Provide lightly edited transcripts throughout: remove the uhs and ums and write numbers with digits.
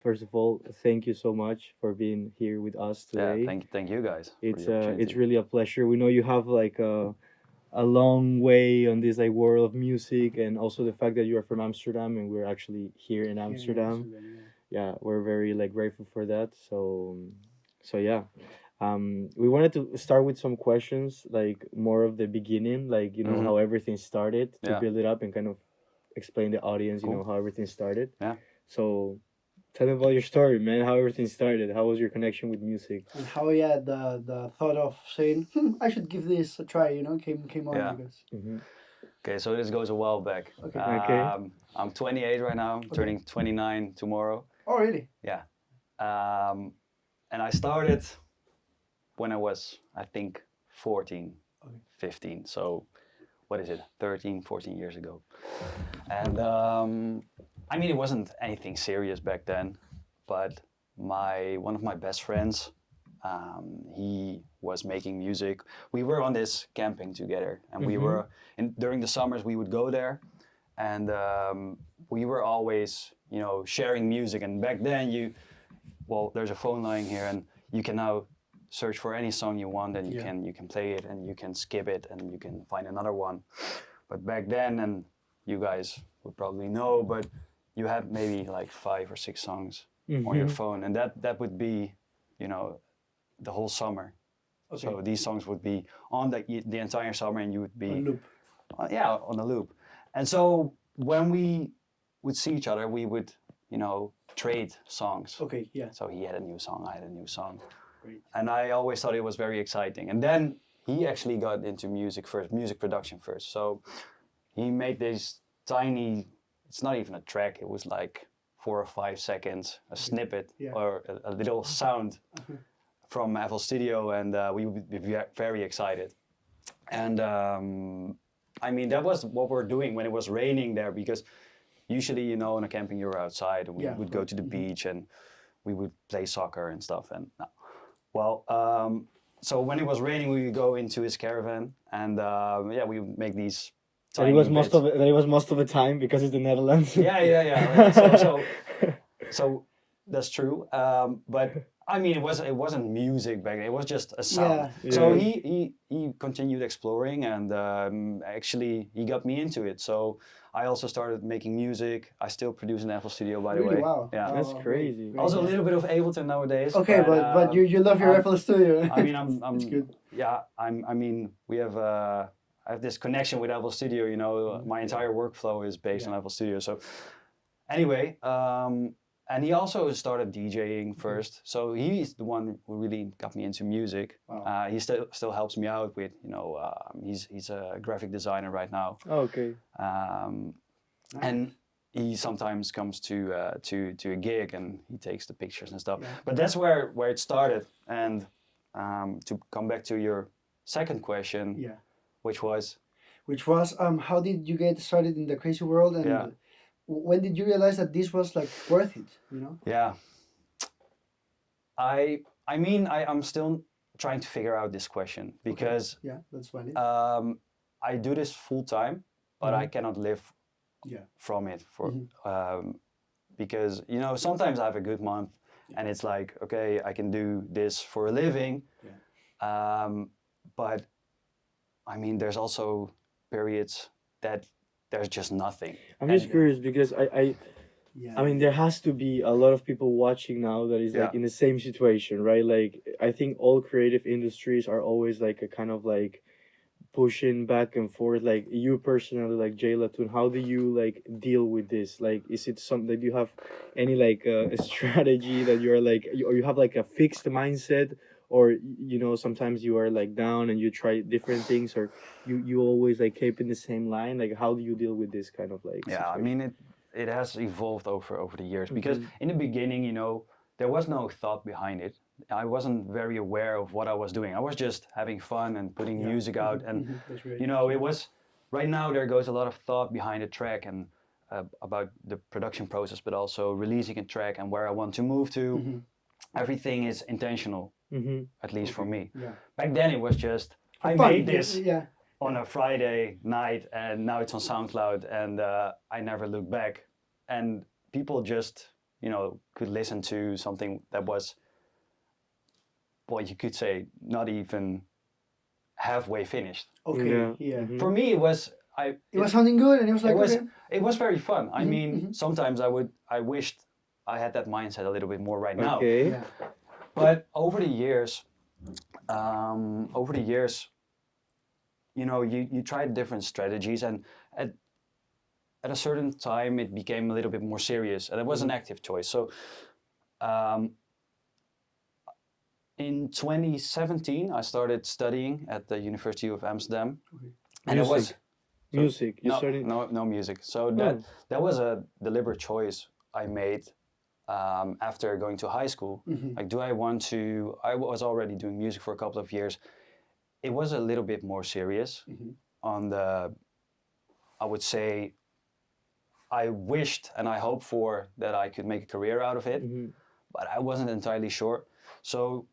First of all, thank you so much for being here with us Yeah, today. thank you guys for It's the it's opportunity. really a pleasure. We know you have like a long way on this like world of music, and also the fact that you are from Amsterdam and we're actually here in Here in Amsterdam. Amsterdam, Yeah, we're very like grateful for that. So yeah. We wanted to start with some questions, like more of the beginning, like Hmm. how everything started to Yeah, build it up and kind of explain the audience, cool. how everything started. Yeah. So tell me about your story, man. How everything started. How was your connection with music? and how the thought of saying I should give this a try, came on Yeah. because Mm-hmm. Okay, so this goes a while back. okay, Okay. I'm 28 right now, okay, turning 29 tomorrow. oh really, Yeah. Um, and I started when I was, I think, 14, okay, 15. So what is it, 13, 14 years ago. And I mean, it wasn't anything serious back then, but one of my best friends, he was making music. We were on this camping together, and we Mm-hmm. were, and during the summers we would go there, and we were always, sharing music. And back then, well, there's a phone line here, and you can now search for any song you want, and yeah, you can play it, and you can skip it, and you can find another one. But back then, and you guys would probably know, but you had maybe like 5 or 6 songs on your Mm-hmm. phone, and that would be, you know, the whole summer. okay, So these songs would be on the entire summer, and you would on be, loop, yeah, on a loop. And so when we would see each other, we would, trade songs. okay, yeah, So he had a new song, I had a new song, great, and I always thought it was very exciting. And then he actually got into music first, music production first. So he made this tiny, it's not even a track, it was like 4 or 5 seconds, a snippet yeah, or a little sound from FL Studio, and we would be very excited. And I mean, that was what we're doing when it was raining there, because usually, on a camping, you're outside, and we yeah, would go right, to the beach, and we would play soccer and stuff. And well, so when it was raining, we would go into his caravan, and yeah, we would make these That it tiny was most bits. of it. That it was most of the time because it's the Netherlands. Yeah. So that's true. But I mean, it wasn't music back then. It was just a sound. yeah, So Yeah. he continued exploring, and actually he got me into it. So I also started making music. I still produce in FL Studio, by the really, way. wow, Yeah. wow, That's wow, great, crazy. great, Also a yeah. little bit of Ableton nowadays. Okay, but you love your um, FL Studio. I mean, I'm it's good. yeah, I mean, I have this connection with FL Studio. My entire workflow is based Yeah. on FL Studio. So anyway, and he also started DJing first. So he's the one who really got me into music. Wow. He still helps me out with, he's a graphic designer right now. Okay. Um, Nice. and he sometimes comes to a gig, and he takes the pictures and stuff. Yeah. But that's where it started. And to come back to your second question, Yeah. which was, How did you get started in the crazy world, and Yeah. when did you realize that this was like worth it? yeah, I mean, I'm still trying to figure out this question, because Yeah, that's valid. I do this full time, but I cannot live Yeah. from it Mhm. because sometimes I have a good month, and it's like, okay, I can do this for a living. But I mean, there's also periods that there's just nothing. I'm just And- curious because Yeah. I mean, there has to be a lot of people watching now that is like Yeah. in the same situation, right? Like, I think all creative industries are always like a kind of like pushing back and forth. Like, you personally, like Jay Latune, how do you like deal with this? Like, is it something that you have any like a strategy that you're like, or you have like a fixed mindset? Or sometimes you are like down and you try different things, or you always like keep in the same line. Like, how do you deal with this kind of like Yeah, I situation? mean, it has evolved over the years, because Mhm. in the beginning, there was no thought behind it. I wasn't very aware of what I was doing. I was just having fun and putting Yeah. music out, and That's great. it was, right now there goes a lot of thought behind a track, and about the production process, but also releasing a track and where I want to move to. Mhm. Everything is intentional, Mm-hmm. at least for me. Yeah. Back then it was just, I Fun. made this Yeah. on a Friday night, and now it's on SoundCloud, and I never look back. And people just could listen to something that was, well, you could say not even halfway finished. Okay, yeah. Mhm. For me, it was It was something good, and it was like, okay. it was very fun. I Mhm, mean, mhm. sometimes I wished I had that mindset a little bit more right now. Okay. Yeah. But over the years, you tried different strategies, and at a certain time, it became a little bit more serious, and it was an active choice. So, um, in 2017, I started studying at the University of Amsterdam, Okay. and it was Music. Music. You no, started. no music. So Oh. that was a deliberate choice I made after going to high school. Mhm. Like, do I want to? I was already doing music for a couple of years. It was a little bit more serious Mhm. on the. I would say. I wished and I hoped for that I could make a career out of it, Mhm. but I wasn't entirely sure. So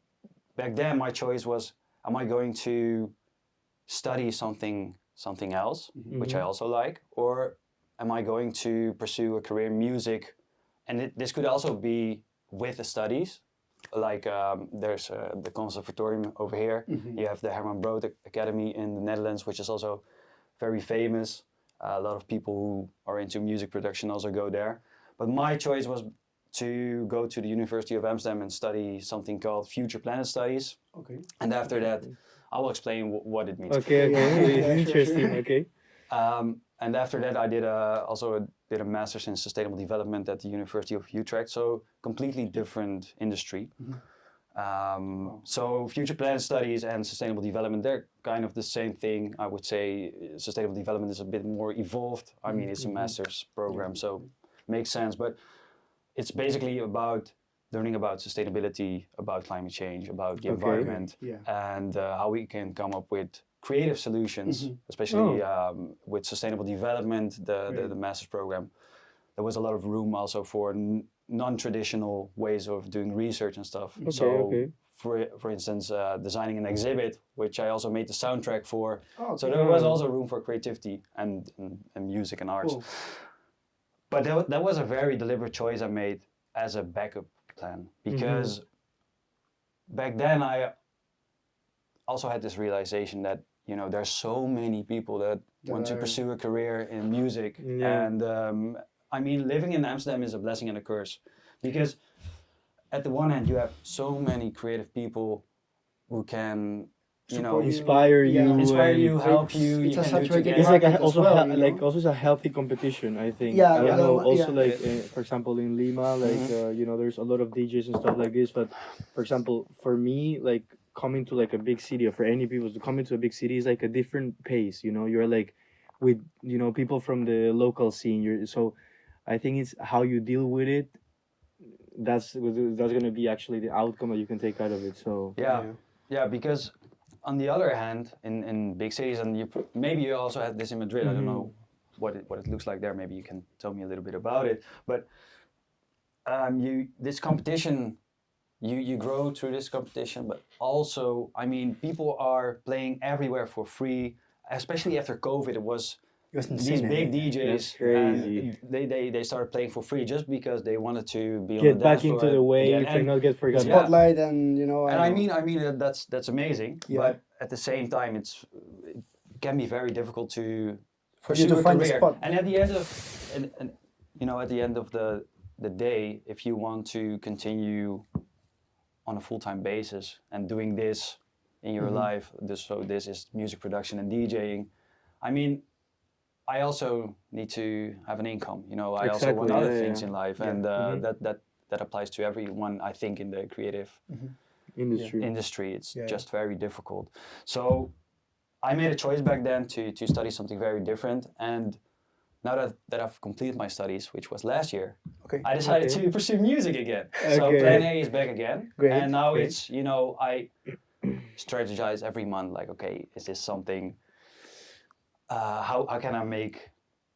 back then, my choice was: am I going to study something else, which I Mhm. also like, or am I going to pursue a career in music? And this could also be with the studies. Like there's the conservatorium over here. Mhm. You have the Herman Brood Academy in the Netherlands, which is also very famous. A lot of people who are into music production also go there. But my choice was to go to the University of Amsterdam and study something called Future Planet Studies. Okay. And after that, I will explain what it means. Okay. Yeah, Okay. yeah, It's sure, interesting. sure. Okay. And after that, I also did a master's in sustainable development at the University of Utrecht. So completely different industry. Mhm. So future planet studies and sustainable development, they're kind of the same thing. I would say sustainable development is a bit more evolved. I mean, it's a master's program, so makes sense. But it's basically about learning about sustainability, about climate change, about the Okay. environment, Yeah. and how we can come up with creative solutions, especially with sustainable development, the master's program. There was a lot of room also for non-traditional ways of doing research and stuff. Okay. So, Okay. for instance, designing an exhibit, which I also made the soundtrack for. Oh, okay. So there was also room for creativity and music and arts. Cool. But that was a very deliberate choice I made as a backup plan, because back then I also had this realization that there's so many people that want to pursue a career in music, Yeah. and I mean, living in Amsterdam is a blessing and a curse, because at the one hand you have so many creative people who can Support you, inspire yeah. you, inspire and you, help you. It's You a can do saturated together. it's like market as also well, you know? like also it's a healthy competition. I think. Yeah, I don't yeah. know. yeah. Also, like It- for example, in Lima, like there's a lot of DJs and stuff like this. But for example, for me, like coming to like a big city, or for any people to come into a big city is like a different pace. You're like with people from the local scene. So I think it's how you deal with it. That's gonna be actually the outcome that you can take out of it. So Yeah, because on the other hand, in big cities, and maybe you also had this in Madrid. I don't know what it looks like there. Maybe you can tell me a little bit about it. But this competition, you grow through this competition, but also, I mean, people are playing everywhere for free. Especially after COVID, it was It was these insane. big That's DJs, crazy. and they started playing for free just because they wanted to be on Get the back dance floor into the again. wave and not get forgotten. Yeah. Spotlight, and And I mean that's amazing, Yeah. but at the same time it can be very difficult to For you pursue to a find the career. spot. And at the end of at the end of the day, if you want to continue on a full-time basis and doing this in your life, this is music production and DJing. I mean, I also need to have an income. I also want Exactly, other yeah, things yeah. in life, Yeah. and that applies to everyone. I think in the creative Industry. industry, it's Yeah. just very difficult. So I made a choice back then to study something very different, and now that I've completed my studies, which was last year, Okay. I decided Okay. to pursue music again. So Okay. Plan A is back again, Great, and now great. it's I strategize every month, like, okay, is this something? How can I make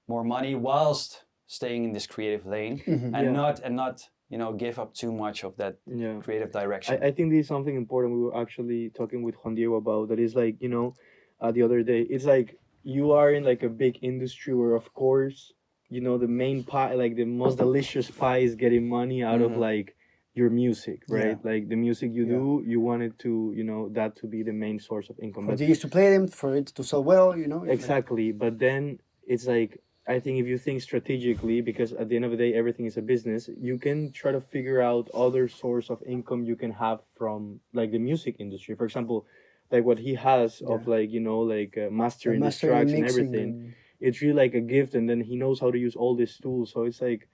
more money whilst staying in this creative lane, and not give up too much of that Yeah. creative direction. I think this is something important we were actually talking with Juan Diego about. That is like, the other day, it's like you are in like a big industry where, of course, you know, the main pie, like the most delicious pie is getting money out of like your music, right? Like the music you do, you want it to, you know, that to be the main source of income. For But the used to play them, for it to sell well, you know. exactly. But then it's like, I think if you think strategically, because at the end of the day, everything is a business, you can try to figure out other source of income you can have from like the music industry. For example, like what he has of like, you know, like mastering these Mastering and tracks and mixing everything. It's really like a gift, and then he knows how to use all these tools. So it's like,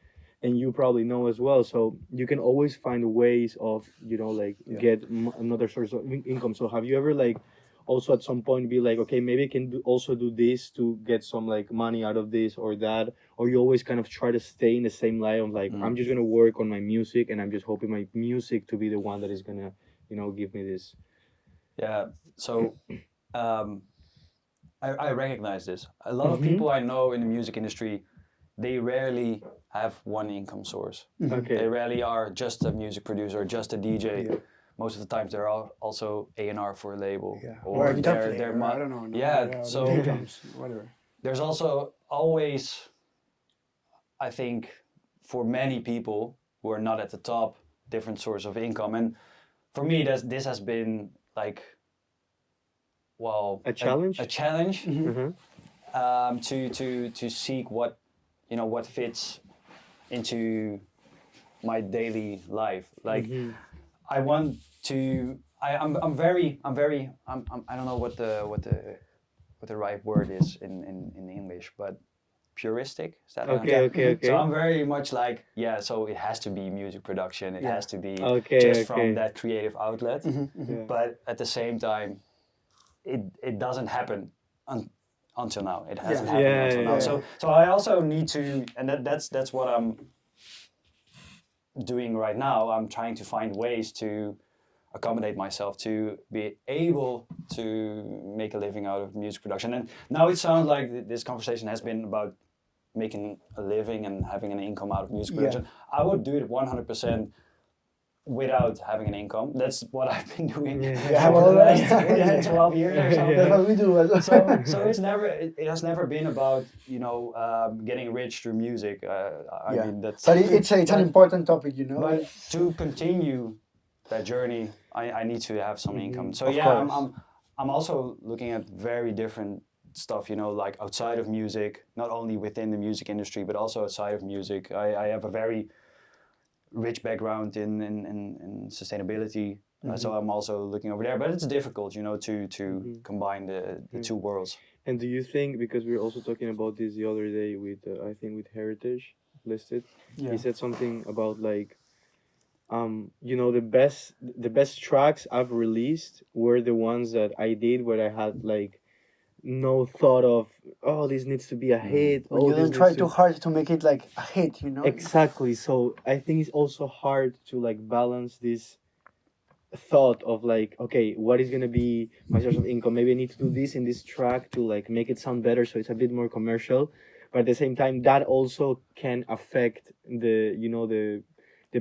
and you probably know as well. So you can always find ways of, you know, like get another source of income. So have you ever like also at some point be like, okay, maybe I can also do this to get some like money out of this or that, or you always kind of try to stay in the same line of like, I'm just gonna work on my music and I'm just hoping my music to be the one that is gonna, you know, give me this. Yeah. So I recognize this. A lot of people I know in the music industry, they rarely have one income source. Okay. They rarely are just a music producer, just a DJ. Most of the times they're also A&R for a label. Or a guitar player, they're I don't know. Yeah, so drums, whatever. there's also always, I think, for many people who are not at the top, different source of income. And for me, this has been like, well, a challenge. A challenge to seek what, you know, what fits into my daily life. Like, I want to. I'm very. I don't know what the right word is in English, but puristic. Is that okay? So I'm very much like, yeah. So it has to be music production. It has to be from that creative outlet. But at the same time, it doesn't happen until now. It hasn't happened until now. So I also need to, and that's what I'm doing right now. I'm trying to find ways to accommodate myself to be able to make a living out of music production. And now it sounds like this conversation has been about making a living and having an income out of music production. I would do it 100% without having an income. That's what I've been doing for the last 12 years or something. That's what we do. So it has never been about, you know, getting rich through music. I mean, that's. But it's an important topic, you know. But to continue that journey, I need to have some income. So I'm also looking at very different stuff, you know, like outside of music, not only within the music industry, but also outside of music. I have a very rich background in sustainability, so I'm also looking over there. But it's difficult, you know, to combine the two worlds. And do you think, because we were also talking about this the other day with I think with Heritage listed, he said something about like, you know, the best tracks I've released were the ones that I did where I had like no thought of, oh, this needs to be a hit. When you don't try too hard to make it like a hit, you know. Exactly. So I think it's also hard to like balance this thought of like, okay, what is gonna be my source of income? Maybe I need to do this in this track to like make it sound better, so it's a bit more commercial. But at the same time, that also can affect the, you know, the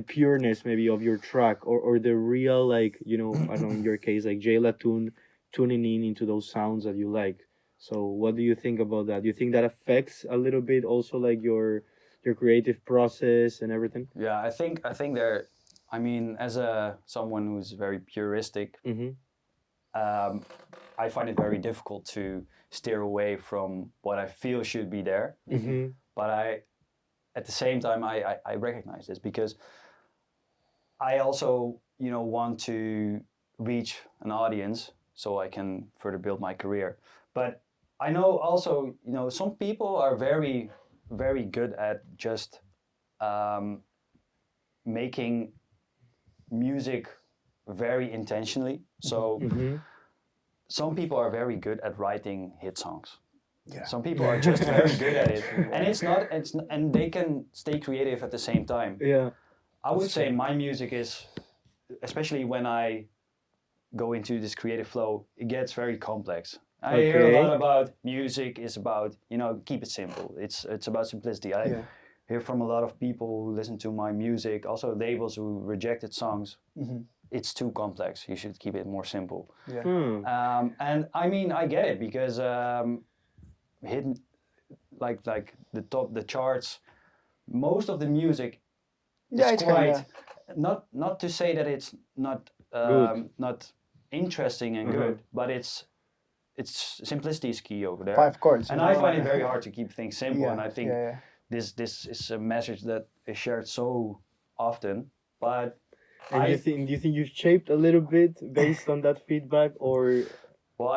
pureness maybe of your track, or the real, like, you know, I don't know, in your case, like Jay Latune tuning in into those sounds that you like. So what do you think about that? Do you think that affects a little bit also like your creative process and everything? Yeah, I think there. I mean, as someone who's very puristic, I find it very difficult to steer away from what I feel should be there. But at the same time, I recognize this because I also, you know, want to reach an audience so I can further build my career. But I know also, you know, some people are very, very good at just making music very intentionally. So some people are very good at writing hit songs. Some people are just very good at it, and and they can stay creative at the same time. I would say my music is, especially when I go into this creative flow, it gets very complex. I hear a lot about music is about, you know, keep it simple. It's about simplicity. I hear from a lot of people who listen to my music, also labels who rejected songs. It's too complex. You should keep it more simple. And I mean, I get it because like the charts, most of the music Yeah, is it's quite kinda, not to say that it's not Good. not interesting and Uh-huh. good, but it's simplicity is key over there. 5 chords. And you I know? find it very hard to keep things simple, Yeah, and I think yeah. this is a message that is shared so often. But And I do you think you shaped a little bit based on that feedback, or well,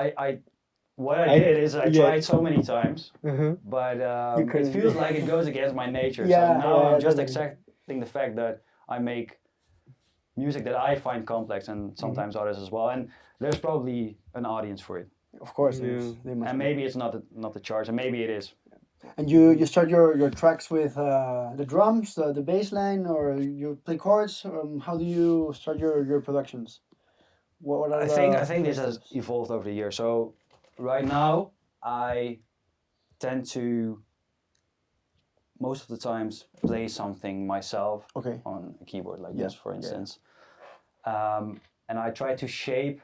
what I I- did is I yeah. tried so many times, uh-huh. but You it couldn't. feels like it goes against my nature. Yeah, So now yeah, I'm just totally. accepting the fact that I make music that I find complex, and sometimes others as well. And there's probably an audience for it, Of course, Yeah. they must and be. maybe it's not the charge, and maybe it is. And you start your tracks with the drums, the bass line, or you play chords. How do you start your productions? What are I think this first has steps? evolved over the years. So right now I tend to most of the times play something myself Okay. on a keyboard like Yeah, this, for yeah. instance. And I try to shape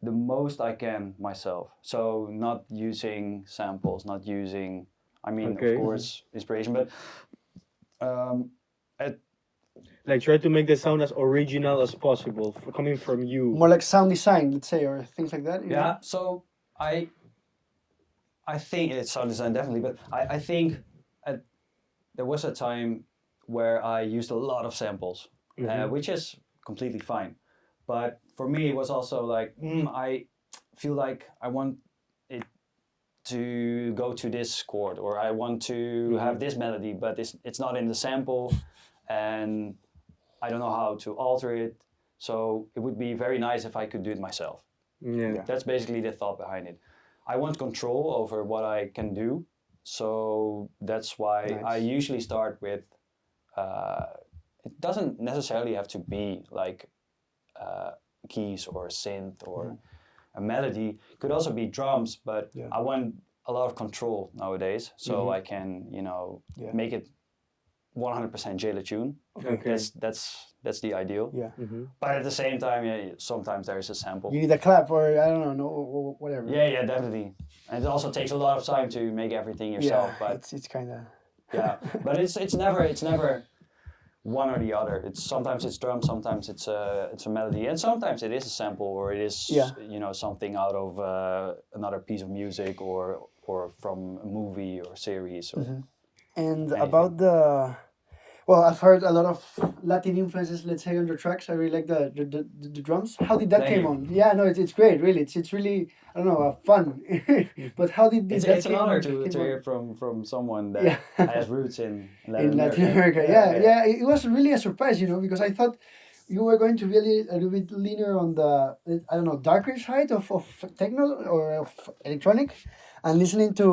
the most I can myself. So not using samples, not using, I mean, Okay. of course, inspiration, but Like try to make the sound as original as possible, coming from you. More like sound design, let's say, or things like that. you know? yeah. So I think it's sound design definitely, but I think there was a time where I used a lot of samples, which is completely fine. But for me, it was also like I feel like I want it to go to this chord, or I want to have this melody, but it's not in the sample, and I don't know how to alter it. So it would be very nice if I could do it myself. Yeah. That's basically the thought behind it. I want control over what I can do, so that's why I Nice. usually start with. It doesn't necessarily have to be like keys or a synth or a melody. It could also be drums, but Yeah. I want a lot of control nowadays, so I can Yeah. make it 100% Jay Latune. Okay. That's the ideal. Yeah. But at the same time, yeah, sometimes there is a sample. You need a clap, or I don't know, no, or whatever. Yeah, definitely. And it also takes a lot of time to make everything yourself. Yeah, But it's kind of. yeah, but it's never one or the other. It's sometimes it's drum, sometimes it's a melody, and sometimes it is a sample, or it is Yeah. something out of another piece of music, or from a movie or series. Or And anything. about well, I've heard a lot of Latin influences, let's say, on your tracks. I really like the drums. How did that Thank came you. on? Yeah, no, it's great, really. It's really, I don't know, fun. But how did It's that an honor came to on? hear from someone that Yeah. has roots in Latin In Latin America? Yeah. It was really a surprise, because I thought you were going to really a little bit leaner on the, I don't know, darker side of techno or of electronic, and listening to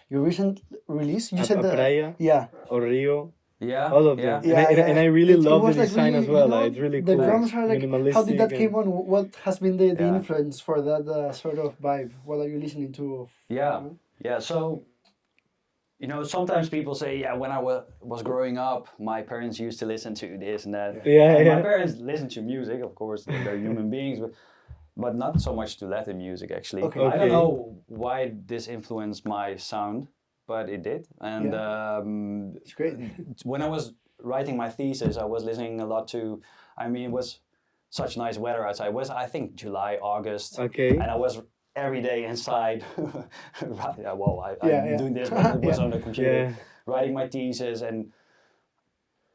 your recent release. You said A the Praia yeah. or Rio, Yeah, all of yeah. them. Yeah, And I really It love the was like design really, as well. you know, It's really the cool. drums are like, how did that Minimalistic came and- on? What has been the Yeah. influence for that sort of vibe? What are you listening to? Yeah. So, sometimes people say, yeah, when I was growing up, my parents used to listen to this and that. Yeah, And yeah. my parents listen to music, of course, they're human beings, but not so much to Latin music, actually. Okay. I Okay. don't know why this influenced my sound, but it did. And It's great. when I was writing my thesis, I was listening a lot to, it was such nice weather outside. It was, I think, July, August. Okay. And I was every day inside. I'm Yeah. doing this, but it was Yeah. on the computer, Yeah. writing my thesis, and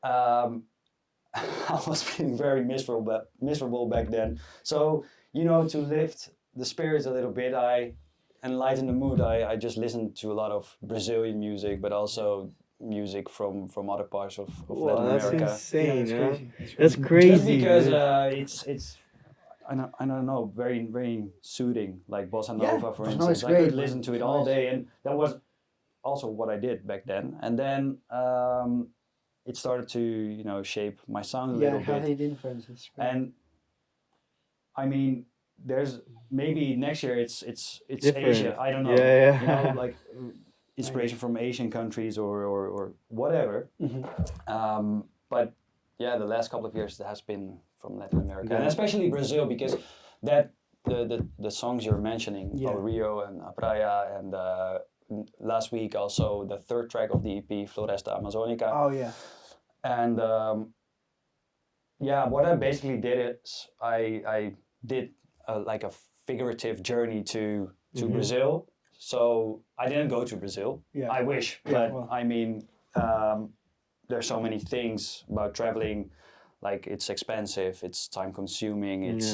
I was feeling very miserable back then. So, to lift the spirits a little bit, and lighten the mood, I just listened to a lot of Brazilian music, but also music from other parts of Wow, Latin that's America. insane. that's huh? crazy. That's Just crazy. because man. it's I don't know, very very soothing, like bossa Yeah, nova, for bossa nova instance. is I great, could man. listen to it It's all nice. day, and that was also what I did back then. And then it started to shape my sound a Yeah, little how bit. it influences. And there's maybe next year it's Different. Asia. I don't know. Yeah. Like inspiration from Asian countries or whatever. But yeah, the last couple of years it has been from Latin America, and Yeah. especially Brazil, because that the songs you're mentioning, Yeah. Rio and A Praia, and last week also the third track of the EP, Floresta Amazonica. Oh yeah. And yeah, what I basically did is I did like a figurative journey to Brazil. So I didn't go to Brazil. Yeah. I wish, Yeah, but well. I mean, there's so many things about traveling. Like it's expensive, it's time consuming, it's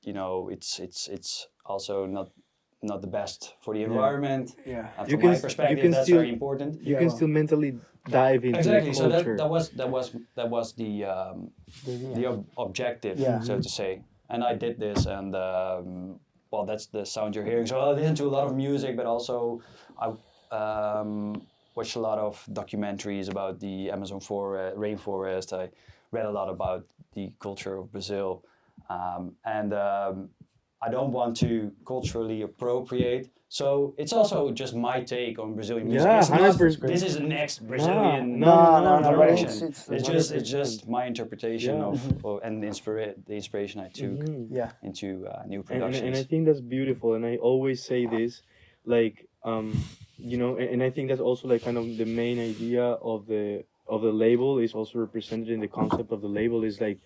you know it's also not the best for the environment. Yeah. And You from can my s- you perspective, can that's still very important. you Yeah, can well. still mentally dive into Exactly. the So culture. that was the objective, Yeah. so to say. And I did this, and well, that's the sound you're hearing. So I listened to a lot of music, but also I watched a lot of documentaries about the Amazon rainforest. I read a lot about the culture of Brazil, and I don't want to culturally appropriate. So it's also just my take on Brazilian music. Yeah, It's not 100%. this is the next Brazilian No, but direction. it's It's just my interpretation Yeah. and the inspiration I took yeah. into new and productions. I think that's beautiful, and I always say this, like you know, and I think that's also like kind of the main idea of the label is also represented in the concept of the label is like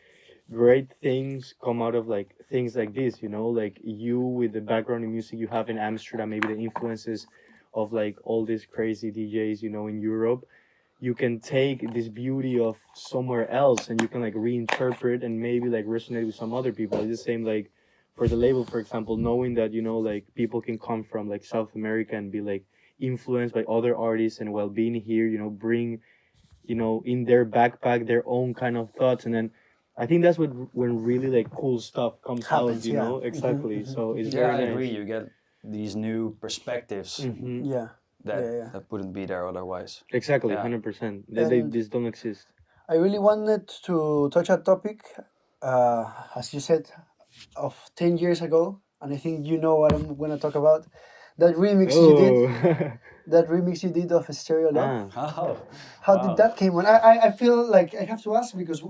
great things come out of like things like this, you know, like you with the background in music you have in Amsterdam, maybe the influences of like all these crazy DJs, you know, in Europe, you can take this beauty of somewhere else and you can like reinterpret and maybe like resonate with some other people. It's the same like for the label, for example, knowing that, you know, like people can come from like South America and be like influenced by other artists, and while being here, you know, bring, you know, in their backpack their own kind of thoughts, and then I think that's when really like cool stuff comes Happens, out, you yeah. know. Exactly. So it's Yeah, very I nice. agree. You get these new perspectives Yeah. that Yeah. that wouldn't be there otherwise. Exactly, Yeah. 100%. They And- just don't exist. I really wanted to touch a topic, as you said, of 10 years ago, and I think you know what I'm gonna talk about. That remix you did, Oh. that remix you did of Stereo Love. Ah. Oh, How wow. did that came on? I feel like I have to ask because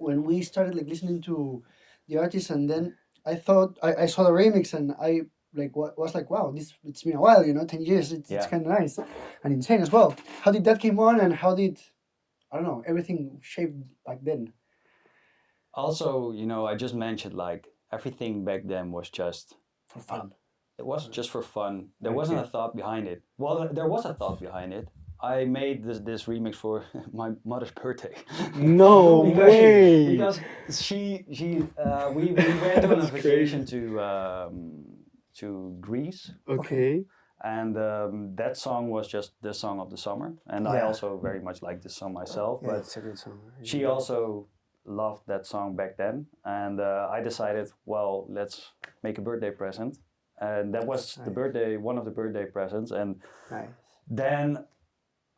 when we started like listening to the artist, and then I saw the remix, and I like was like, wow, this it's been a while, you know, 10 years. It's Yeah. kind of nice and insane as well. How did that came on, and how did I don't know everything shaped back then? Also, you know, I just mentioned like everything back then was just For fun. it was just for fun. There wasn't a thought behind it. Well, there was a thought behind it. I made this remix for my mother's birthday. No way. Because we went on a That's vacation to Greece, Okay. and that song was just the song of the summer. And I Yeah. also very much like this song myself, Yeah, but it's a good song. she also loved that song back then, and I decided, well, let's make a birthday present, and that was the birthday, one of the birthday presents, and Nice. then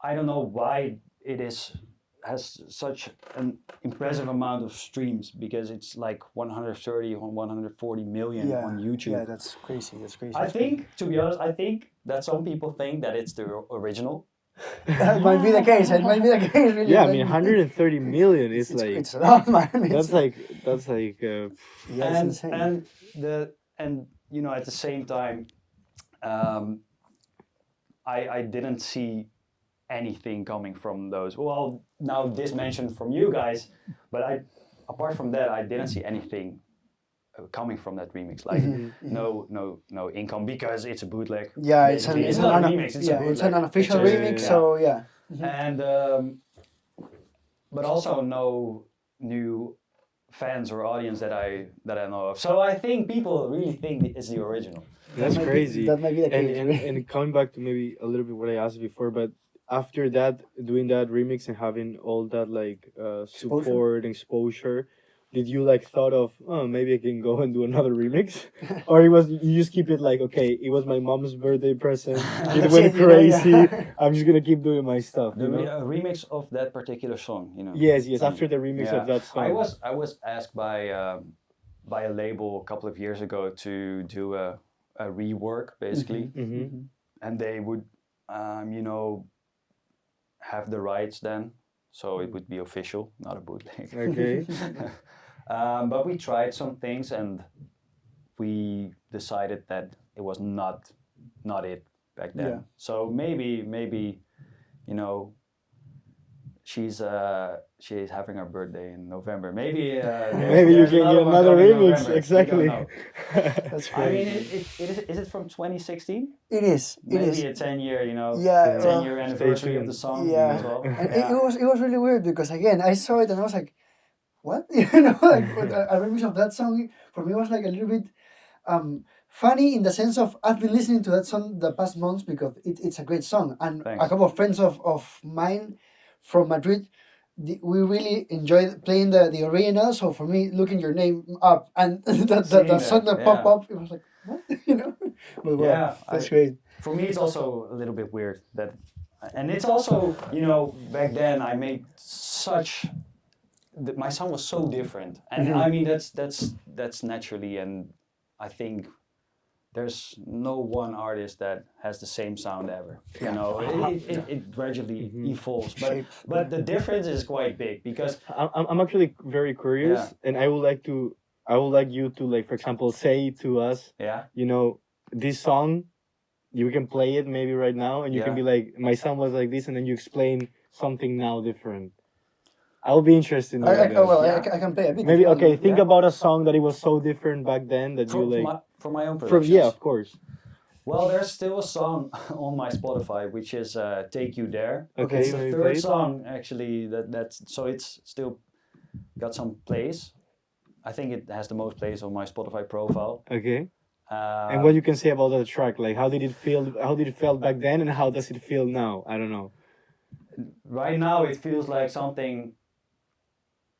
I don't know why it has such an impressive amount of streams, because it's like 130 or 140 million Yeah, on YouTube. Yeah, that's crazy. That's crazy. I think, to be honest, I think that some people think that it's the original. That might be the case. It might be the case. Really. Yeah, I It mean, might be. 130 million is It's, like it's a lot, man. that's like yeah, it's and insane. and you know, at the same time, I didn't see anything coming from those. Well, now this mentioned from you guys, but apart from that, I didn't see anything coming from that remix. Like no income, because it's a bootleg. Yeah, it's basically. it's not a an remix. It's a yeah, bootleg. it's an unofficial It's just- remix. yeah. So yeah. And but also no new fans or audience that I know of. So I think people really think it's the original. that's might be- crazy. that might be the and, case, and really. and coming back to maybe a little bit what I asked before, but after that, doing that remix and having all that like support, exposure, did you like thought of, oh, maybe I can go and do another remix, or it was you just keep it like, okay, it was my mom's birthday present, it That's went it, you know, crazy, yeah. I'm just gonna keep doing my stuff. The You know? remix of that particular song, you know. Yes, after the remix of that song. I was asked by a label a couple of years ago to do a rework, basically, and they would you know, have the rights then, so it would be official, not a bootleg. Okay. But we tried some things, and we decided that it was not it back then. Yeah. So maybe, you know, she's having her birthday in November. Maybe Maybe you there's can get one another coming in remix. November. We Exactly. don't know. That's I mean, great. is it from 2016? It is. It Maybe is. a 10-year, you know, Yeah. 10-year Well, anniversary of tuned. the song yeah. as well. And Yeah. it was really weird because again I saw it and I was like, what? You know, like a remix of that song for me was like a little bit funny in the sense of I've been listening to that song the past months because it's a great song, and Thanks. a couple of friends of mine from Madrid, we really enjoyed playing the original. So for me, looking your name up and the Seeing song that, that popped yeah. up, it was like what? You know, but well, Yeah, that's great. For me, it's also a little bit weird that, and it's also, you know, back then I made such. My song was so different, and I mean that's naturally, and I think there's no one artist that has the same sound ever. You know, it gradually evolves, but the difference is quite big because I'm actually very curious, Yeah. and I would like you to, like, for example, say to us, yeah, you know, this song, you can play it maybe right now, and you can Yeah. be like, my sound was like this, and then you explain something now different. I'll be interested in I, that. well, Yeah. I can play a bit. Maybe if you want. okay. Think Yeah. about a song that it was so different back then that you like. for my own From productions. yeah, of course. Well, there's still a song on my Spotify which is "Take You There." Okay, It's the maybe third play it. song actually. That's so it's still got some plays. I think it has the most plays on my Spotify profile. Okay. And what you can say about that track? Like, how did it feel? How did it feel back then, and how does it feel now? I don't know. Right now it feels like something.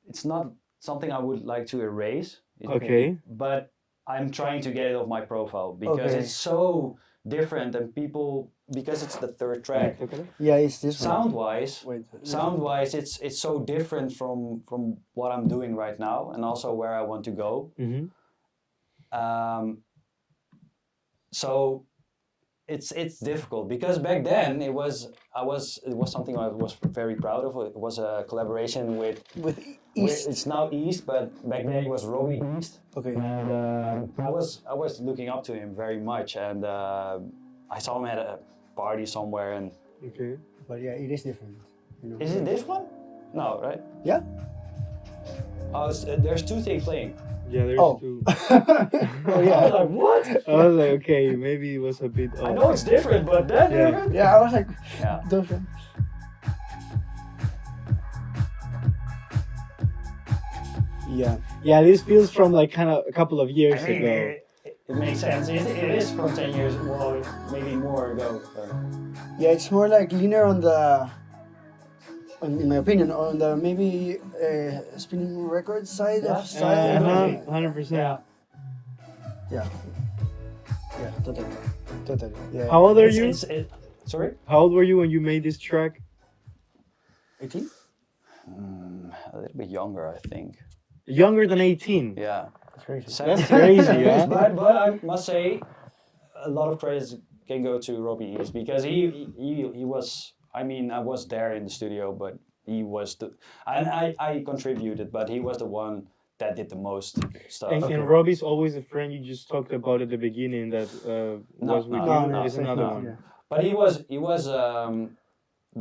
It's not something I would like to erase. Okay. But I'm trying to get it off my profile because Okay. it's so different and people because it's the third track. Yeah, it's this one. Sound-wise, Wait. sound-wise, it's so different from what I'm doing right now and also where I want to go. Mm-hmm. So it's difficult because back then it was something I was very proud of. It was a collaboration with East. it's now East, but back then it was Robbie East. Okay. And I was looking up to him very much, and I saw him at a party somewhere. And Okay. But yeah, it is different. You know. is it this one? No, right? Yeah. Oh, there's two things playing. Yeah, there's Oh. two. Oh I was yeah. like, what? I was like, okay, maybe it was a bit I off. know it's different, but that Yeah. different? Yeah, I was like, Yeah. those ones. Yeah. Yeah, this feels from like kind of a couple of years I mean, ago. it makes sense. It is from 10 years, well, maybe more ago. So. Yeah, it's more like linear on the, in my opinion, on the maybe spinning record side Yeah. of style. 100%. Yeah. Yeah. Yeah, totally. Totally. Yeah. How old are you? Sorry? How old were you when you made this track? 18? A little bit younger, I think. Younger than 18. Yeah. That's crazy. 17. crazy, yeah. But I must say, a lot of credits can go to Robbie East because he was. I mean, I was there in the studio, but he was and I contributed, but he was the one that did the most stuff. And Robbie's always a friend you just talked about at the beginning that was with you. no, It's another no. one. Yeah. But he was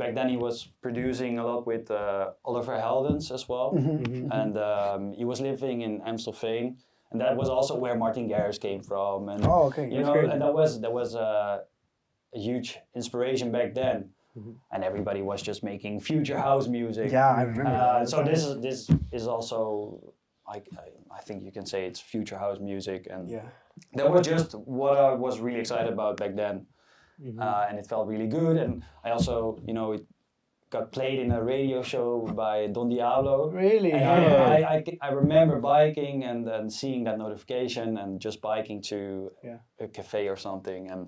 back then he was producing a lot with Oliver Heldens as well, Mhm. and he was living in Amstelveen, and that was also where Martin Garrix came from, and Oh, okay. you know, crazy. and that was a huge inspiration back then, and everybody was just making future house music. Yeah, I remember. So this is also I think you can say it's future house music, and Yeah. that was just what I was really excited about back then. And it felt really good, and I also, you know, it got played in a radio show by Don Diablo. Really? And Yeah. I remember biking and seeing that notification and just biking to Yeah. a cafe or something, and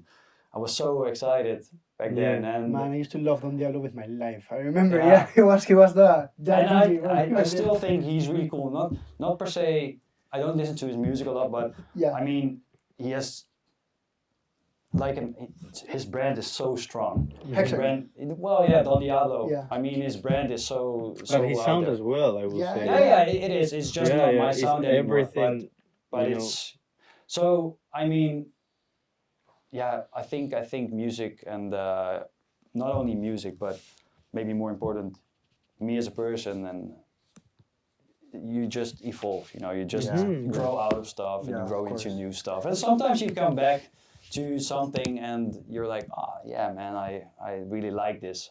I was so excited back then. And Man, I used to love Don Diablo with my life. I remember, Yeah. yeah, he was the and DJ. I still think he's really cool. Not per se. I don't listen to his music a lot, but Yeah. I mean, he has like his brand is so strong. His Hexagon. brand, well, yeah, Don Diablo. Yeah. I mean, his brand is so. But his out sound there. as well, I would Yeah, say. Yeah, it is. It's just Yeah, not yeah, my it's sound anymore. everything, But you know. it's So I mean, yeah, I think music and not only music, but maybe more important, me as a person, and you just evolve. You know, you just Mhm. grow out of stuff and Yeah, you of grow into course. new stuff. And sometimes you come back to something and you're like, ah, yeah, man, I really like this.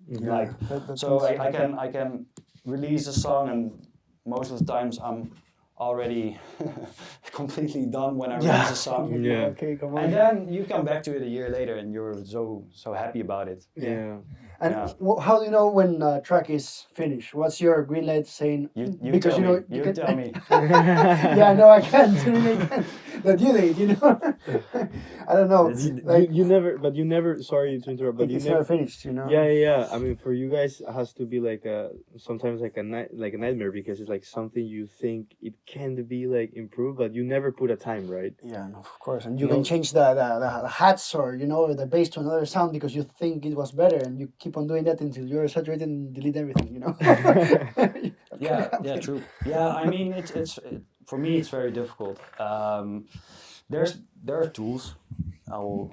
Like, so I can release a song, and most of the times I'm already completely done when I release a song. Yeah. Yeah. Okay, come on. And then you come back to it a year later and you're so happy about it. Yeah. And Yeah. how do you know when a track is finished? What's your green light saying? You Because tell you know me. You can. tell me. Yeah, no, I can't. Really, I can't. The due date, you know. I don't know. It's- Like You never, but you never. Sorry to interrupt, but you it's never. never finished, you know. Yeah, yeah, yeah. I mean, for you guys, it has to be like a sometimes like a like a nightmare because it's like something you think it can be like improved, but you never put a time, right? Yeah, no, of course, and you No. can change the hats or you know the bass to another sound because you think it was better, and you keep on doing that until you're saturated and delete everything, you know. Yeah, true. Yeah, I mean, for me, it's very difficult. There are tools. I will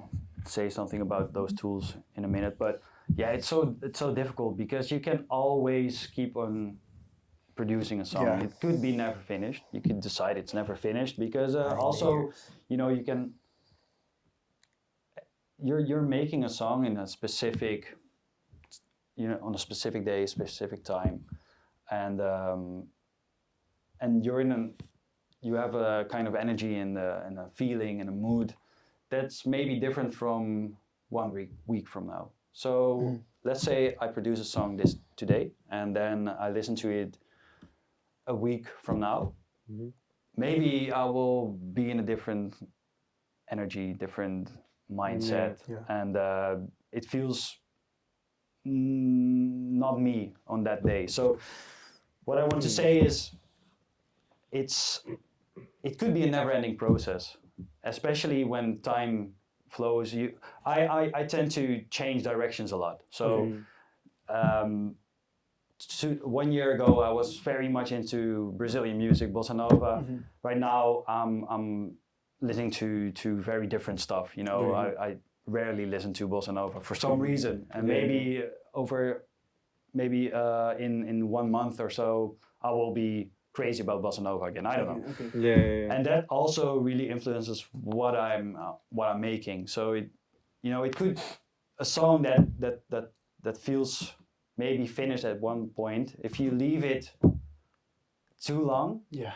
say something about those tools in a minute, but yeah, it's so difficult because you can always keep on producing a song. Yeah. It could be never finished. You could decide it's never finished because also, you know, you're making a song in a specific, you know, on a specific day, specific time, and you're you have a kind of energy and a feeling and a mood that's maybe different from 1 week from now. So let's say I produce a song today, and then I listen to it a week from now. Mhm. Maybe I will be in a different energy, different mindset, Yeah. and it feels not me on that day. So what I want to say is it's it could be a never-ending process, especially when time flows. I tend to change directions a lot. So um, 1 year ago, I was very much into Brazilian music, bossa nova. Right now, I'm listening to very different stuff. You know, I rarely listen to bossa nova for some reason, and maybe in 1 month or so, I will be crazy about bossa nova again. I don't know. Okay. Yeah, yeah, yeah. And that also really influences what I'm making. So it could a song that feels maybe finished at one point. If you leave it too long, Yeah.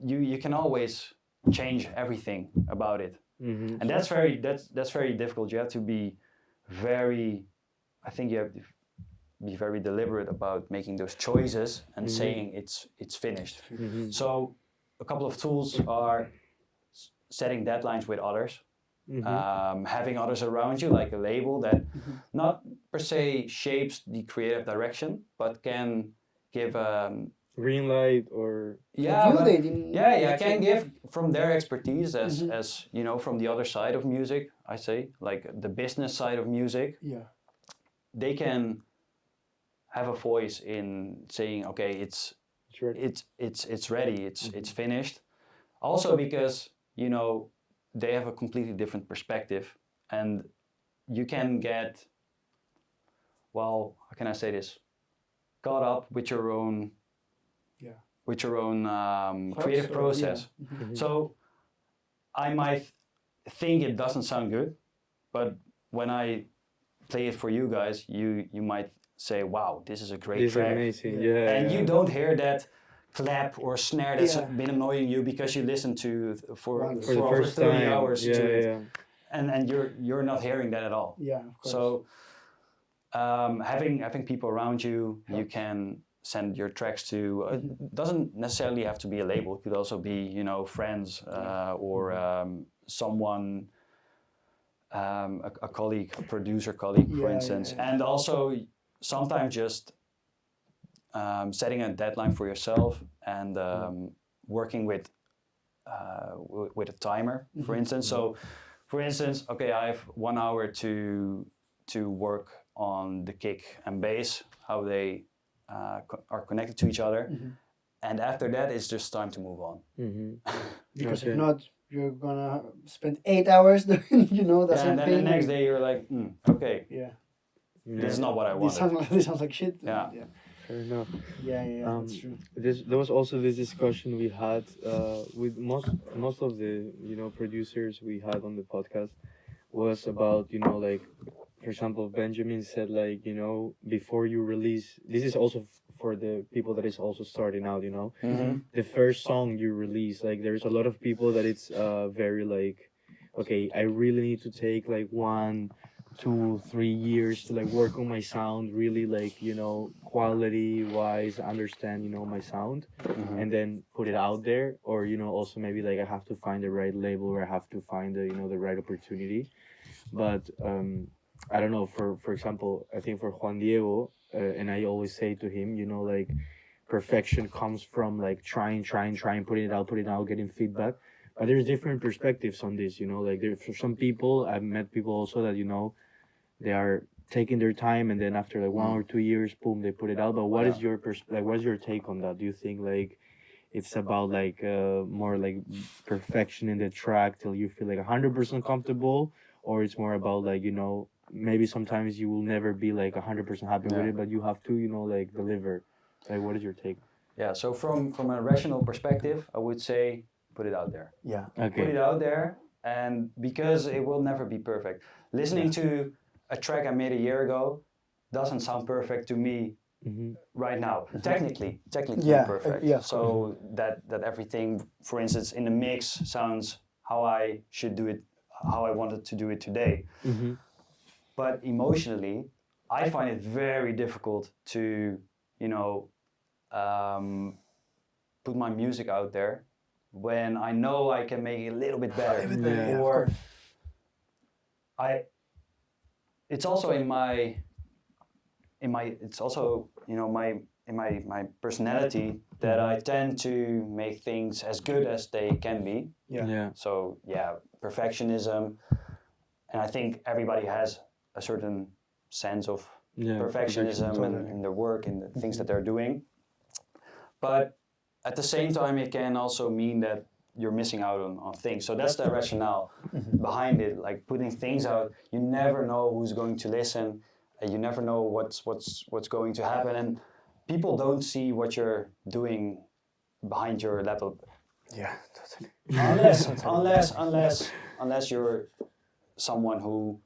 you can always change everything about it, Mhm. and that's very difficult. You have to be very. I think you have to be very deliberate about making those choices and saying it's finished. Mhm. So a couple of tools are setting deadlines with others, having others around you, like a label that not per se shapes the creative direction, but can give Green light or yeah, due but, date in- yeah, can give from their expertise as you know, from the other side of music. I say, like the business side of music, Yeah. they can have a voice in saying, okay, sure. it's ready, it's finished. Also because you know they have a completely different perspective, and you can get, well, how can I say this, caught up with your own creative or- process. Mhm. So I might think it doesn't sound good, but when I play it for you guys, you might say, wow, this is a great This is track. amazing. Yeah. And you don't hear that clap or snare that's Yeah. been annoying you because you listened to for Once. for the over first 30 time. hours Yeah, to it, yeah. and you're not hearing that at all. Yeah, of course. So having people around you, you can send your tracks to. Doesn't necessarily have to be a label. It could also be friends or someone. A colleague, a producer colleague, for Yeah, instance, yeah. and also sometimes just setting a deadline for yourself and working with a timer, for instance. So, for instance, okay, I have 1 hour to work on the kick and bass, how they are connected to each other, and after that, it's just time to move on. Mhm. Because Okay. if not, you're gonna spend 8 hours doing, the Yeah, same and then thing. the next day you're like, okay, Yeah. this is not what I This wanted. sounds like shit. Yeah. Yeah. Fair enough. Yeah. That's true. There was also this discussion we had with most of the producers we had on the podcast was about like, for example, Benjamin said, like, before you release, this is also for the people that is also starting out, Mm-hmm. the first song you release, like, there's a lot of people that it's very like, okay, I really need to take like 1, 2, 3 years to like work on my sound, really, like, quality wise, understand my sound, Mm-hmm. and then put it out there. Or also maybe like I have to find the right label, or I have to find the right opportunity. But I don't know, for example, I think for Juan Diego, and I always say to him, like, perfection comes from like trying, putting it out, getting feedback. But there's different perspectives on this, like, there, for some people, I've met people also that they are taking their time, and then after like 1 or 2 years, boom, they put it out. But what is your like, what's your take on that? Do you think like it's about like more like perfection in the track till you feel like 100% comfortable, or it's more about like maybe sometimes you will never be like 100% happy with Yeah. it, but you have to like deliver? Like, what is your take? Yeah, so from a rational perspective, I would say put it out there. Yeah. Okay. Put it out there, and because it will never be perfect. Listening to a track I made a year ago doesn't sound perfect to me Mm-hmm. right now. Technically Yeah, perfect. yeah. So that everything, for instance, in the mix sounds how I should do it, how I wanted to do it today. Mm-hmm. But emotionally, I find it very difficult to, put my music out there when I know I can make it a little bit better. Yeah, of Or it's also it's also my personality that I tend to make things as good as they can be. Yeah. So yeah, perfectionism, and I think everybody has a certain sense of Yeah. perfectionism in their work and the things that they're doing. But at the same time, it can also mean that you're missing out on things. So that's the rationale behind it. Like putting things out, you never know who's going to listen. You never know what's going to happen, and people don't see what you're doing behind your laptop Yeah. Totally. unless you're someone who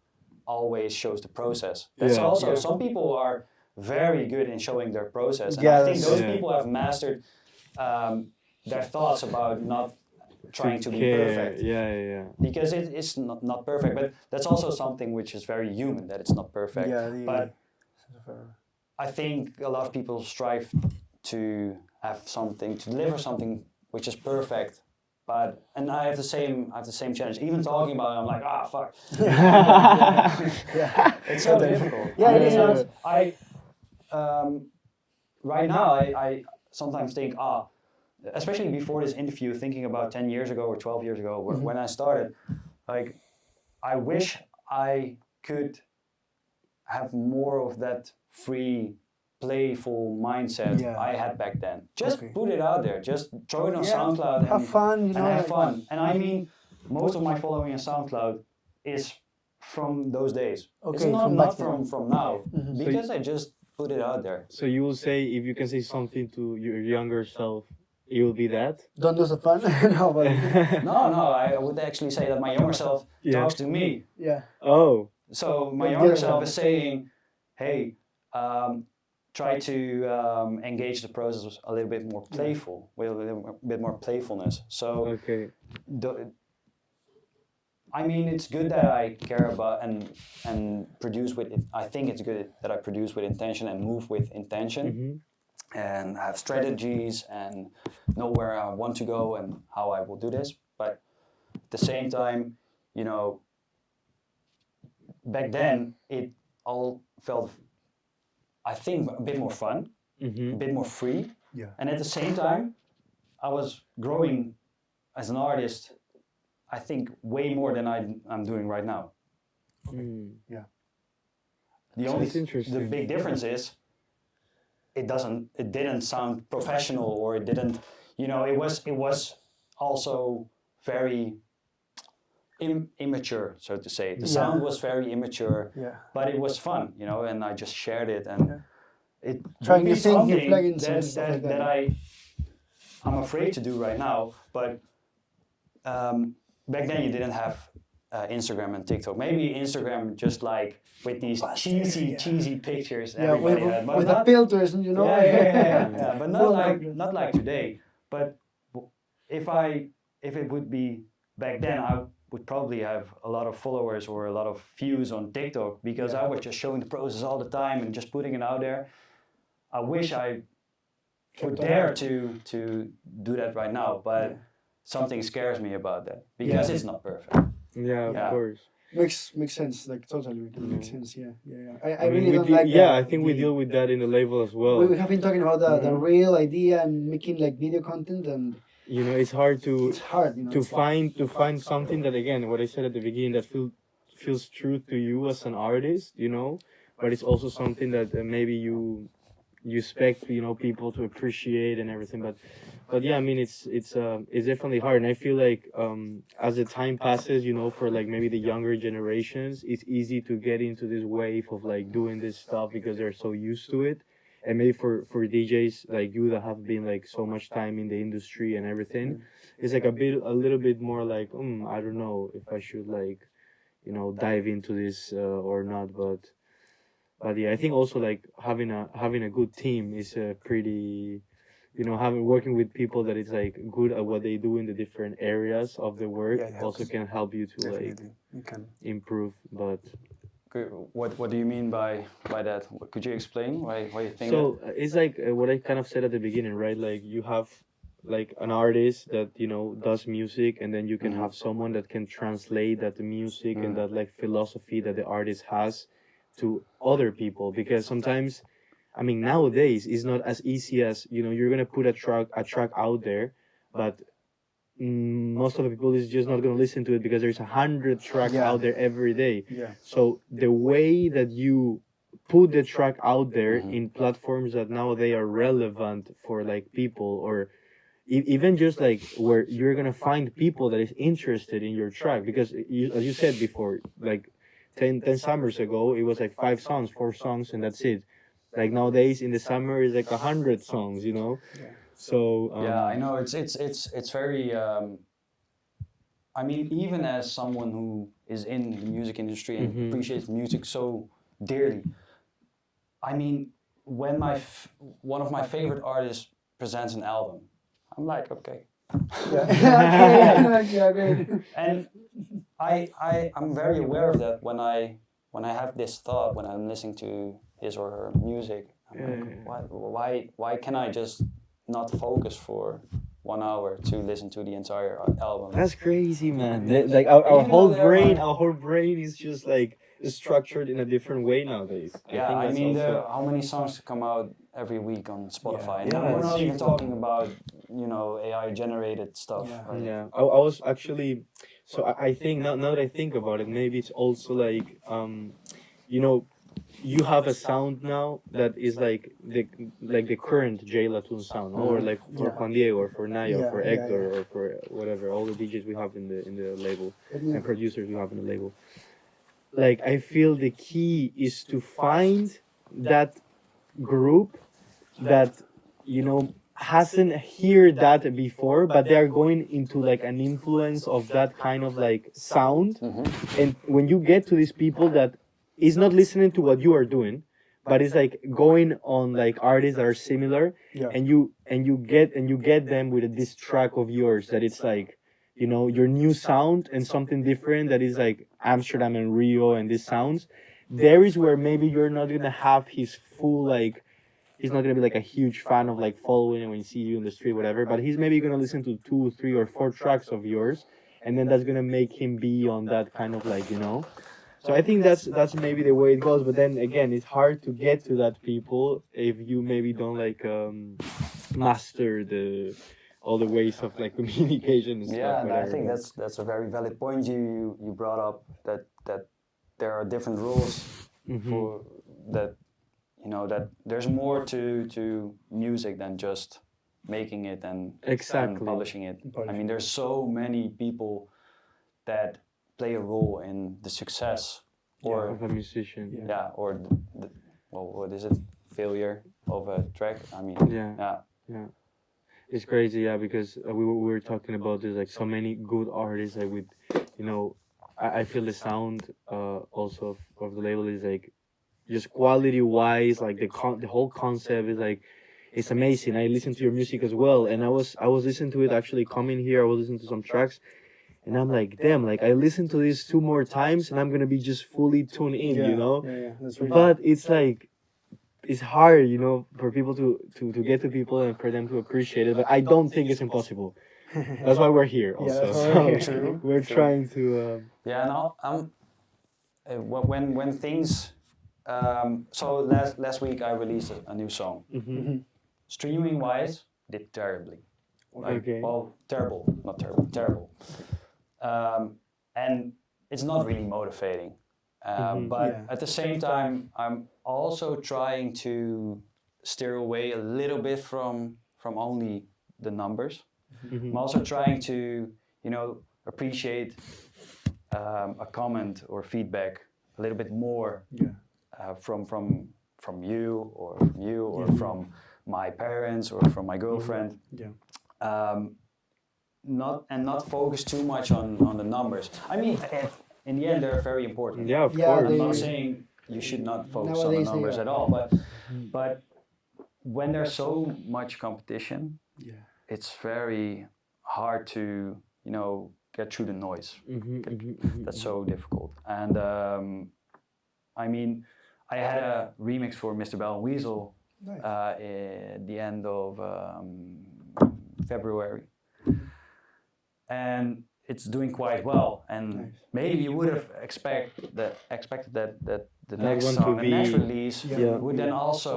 always shows the process. That's Yeah. also Yeah. some people are very good in showing their process, and Yeah, I think that's- those Yeah. people have mastered their thoughts about not trying to be care. perfect. Yeah. Because it's not perfect, but that's also something which is very human, that it's not perfect. Yeah. But I think a lot of people strive to have something, to deliver something which is perfect. And I have the same challenge. Even talking about it, I'm like, fuck. Yeah. It's so difficult. Yeah, it is. Because right now I sometimes think, especially before this interview, thinking about 10 years ago or 12 years ago when I started, like, I wish I could have more of that free, playful mindset I had back then. Just put it out there. Just throw it on SoundCloud Have fun, and have like- fun. And I mean, most of my following on SoundCloud is from those days. It's Okay, not, from not back then. from now, because I just put it out there. So you will say, if you can say something to your younger self, it will be that? Don't do so fun. No, but No, I would actually say that my younger self talks to me. yeah. Oh. So my Yeah. younger self is saying, hey, try to engage the process a little bit more playful, with a little bit more playfulness. So, Okay. I mean, it's good that I care about and produce with it. I think it's good that I produce with intention and move with intention, and have strategies and know where I want to go and how I will do this. But at the same time, back then it all felt, I think, a bit more fun, a bit more free. Yeah. And at the same time, I was growing as an artist, I think, way more than I'm doing right now. Yeah. The So only it's interesting. the big difference is it didn't sound professional, or it didn't, it was also very immature, so to say. The Yeah. sound was very immature, Yeah. but it was fun, you know, and I just shared it, and it Trying would new be things, new something plugins and that, stuff like that that. I'm afraid to do right now, but back then you didn't have Instagram and TikTok. Maybe Instagram just like with these cheesy pictures Yeah, everybody had, but with the not, filters, and yeah, but Full not like today. But if it would be back then, I would probably have a lot of followers or a lot of views on TikTok because I was just showing the process all the time and just putting it out there. I wish I would dare to do that right now, but something scares me about that because it's not perfect. Yeah, of Yeah. course. Makes sense. Like totally makes sense. Yeah. I mean, really we don't de- like. yeah, I think we deal with that in the label as well. We have been talking about the real idea and making like video content, and You know, it's hard to it's hard. You know, to find something that, again, what I said at the beginning, that feels true to you as an artist, you know, but it's also something that maybe you expect, you know, people to appreciate and everything. But yeah, I mean, it's definitely hard, and I feel like as the time passes, you know, for like maybe the younger generations, it's easy to get into this wave of like doing this stuff because they're so used to it. And maybe for DJs like you that have been like so much time in the industry and everything, it's like a little bit more like I don't know if I should, like, you know, dive into this or not. But yeah, I think also like having a good team is a pretty, you know, having working with people that is like good at what they do in the different areas of the work Yeah, it also helps. can help you to like You can. improve. But What do you mean by that? Could you explain why you think so it's like what I kind of said at the beginning, right? Like you have like an artist that, you know, does music, and then you can have someone that can translate that music and that like philosophy that the artist has to other people. Because sometimes, I mean, nowadays it's not as easy as, you know, you're gonna put a track out there, but most of the people is just not gonna listen to it because there's 100 tracks out there every day. Yeah. So the way that you put the track out there in platforms that now they are relevant for like people, or even just like where you're gonna find people that is interested in your track, because as you said before, like 10 summers ago it was like 5 songs, 4 songs, and that's it. Like nowadays in the summer is like 100 songs, you know. So yeah, I know it's very. I mean, even as someone who is in the music industry and appreciates music so dearly, I mean, when one of my favorite artists presents an album, I'm like, okay. And I'm very aware of that when I have this thought when I'm listening to his or her music. I'm like, why can I just not focus for 1 hour to listen to the entire album? That's crazy, man. Like our whole brain is just like structured in a different way nowadays. Yeah, I that's mean, also- how many songs come out every week on Spotify? And Yeah, we're it's not even cheap. talking about, you know, AI generated stuff. Right? Yeah, I was actually, so I think now that I think about it, maybe it's also like you know, you have a sound now that is like the current Jay Latune sound, or like for Juan Diego, or for Naya, or for Hector, or for whatever, all the DJs we have in the label and producers we have in the label. Like I feel the key is to find that group that, you know, hasn't heard that before, but they are going into like an influence of that kind of like sound. And when you get to these people that is not listening to what you are doing, but it's like going on like artists that are similar, and you get them with this track of yours that it's like, you know, your new sound and something different that is like Amsterdam and Rio and these sounds. There is where maybe you're not gonna have his full like, he's not gonna be like a huge fan of like following when he sees you in the street, whatever. But he's maybe gonna listen to 2, 3, or 4 tracks of yours, and then that's gonna make him be on that kind of like, you know. So I think that's maybe the way it goes. But then again, it's hard to get to that people if you maybe don't like master all the ways of like communication and stuff. Yeah, and I whatever. think that's a very valid point you brought up, that there are different rules for that. You know, that there's more to music than just making it and Exactly. publishing it. I mean, there's so many people that play a role in the success or Of a musician. or well, what is it? Failure of a track. I mean, Yeah. It's crazy, yeah, because we were talking about this, like so many good artists, like with, you know, I feel the sound also of the label is like just quality wise, like the whole concept is like it's amazing. I listen to your music as well, and I was listening to it actually coming here. I was listening to some tracks, and I'm like, damn, like I listened to this 2 more times, and I'm gonna be just fully tuned in, you know. Yeah. That's really But it's like it's hard, you know, for people to get to people and for them to appreciate it. But I don't think it's impossible. That's why we're here Yeah, also. that's why we're So here. we're trying to. yeah. No, when things. So last week I released a new song. Streaming wise, did terribly. Like, Okay. well, terrible, not terrible, terrible. And it's not really motivating. But at the same time, I'm also trying to steer away a little bit from only the numbers. I'm also trying to, appreciate a comment or feedback a little bit more from you or from my parents or from my girlfriend. Not focus too much on the numbers. I mean, in the end, they're very important. Yeah, of Yeah, course. I'm not saying you should not focus on the Nowadays they numbers are. at all, but when there's so much competition, it's very hard to get through the noise. That's so difficult. And I mean, I had a remix for Mr. Bell and Weasel Nice. at the end of February, and it's doing quite well. And Nice. maybe you would have expected that the That next one to song, the next be- release, Yeah. would then also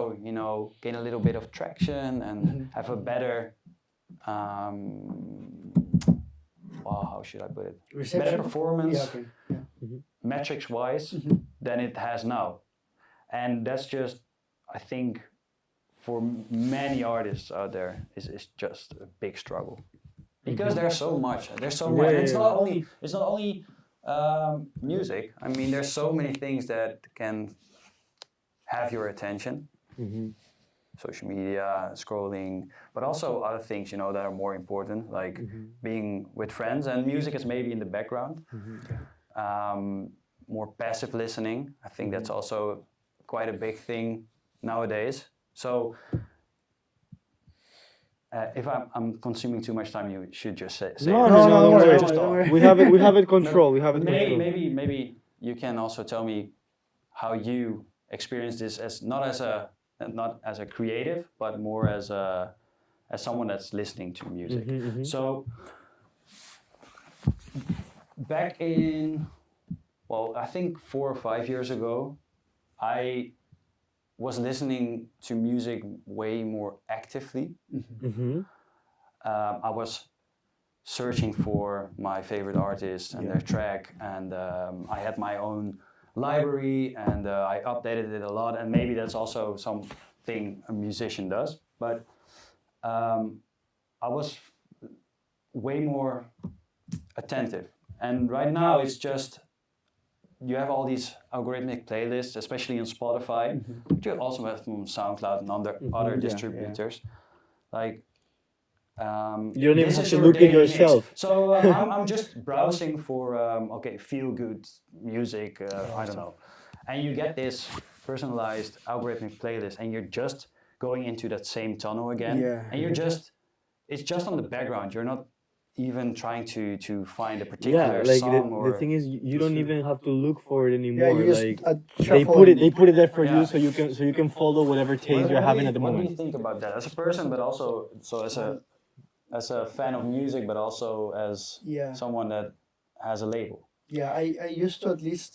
gain a little bit of traction and have a better well, how should I put it? Reception? Better performance, Yeah, okay. Yeah. metrics wise, than it has now. And that's just, I think, for many artists out there, is just a big struggle. Because there's so much. There's so much. Yeah, It's yeah. not only music. I mean, there's so many things that can have your attention. Social media, scrolling, but also other things, that are more important, like being with friends, and music is maybe in the background. More passive listening. I think that's also quite a big thing nowadays. So if I'm consuming too much time, you should just say No, it. no, don't worry. Just talk. We have it control. We have it control. Maybe you can also tell me how you experience this as not as a creative, but more as someone that's listening to music. So back in, well, I think 4 or 5 years ago, I was listening to music way more actively. I was searching for my favorite artists and their track, and I had my own library, and I updated it a lot, and maybe that's also something a musician does, but I was way more attentive. And right now it's just, you have all these algorithmic playlists, especially on Spotify, but you also have them on SoundCloud and other distributors. Like, You don't even this have is to your look in daily mix. yourself. So I'm just browsing for feel good music. I don't know, and you get this personalized algorithmic playlist, and you're just going into that same tunnel again, and it's just on the background. You're not even trying to find a particular Yeah, like song the thing is, you don't even have to look for it anymore. Yeah, you just like they shuffle put it there for Yeah. you, so you can follow whatever taste you're having at the What do you moment. think about that as a person, but also as a fan of music, but also as Yeah. someone that has a label? Yeah, I used to, at least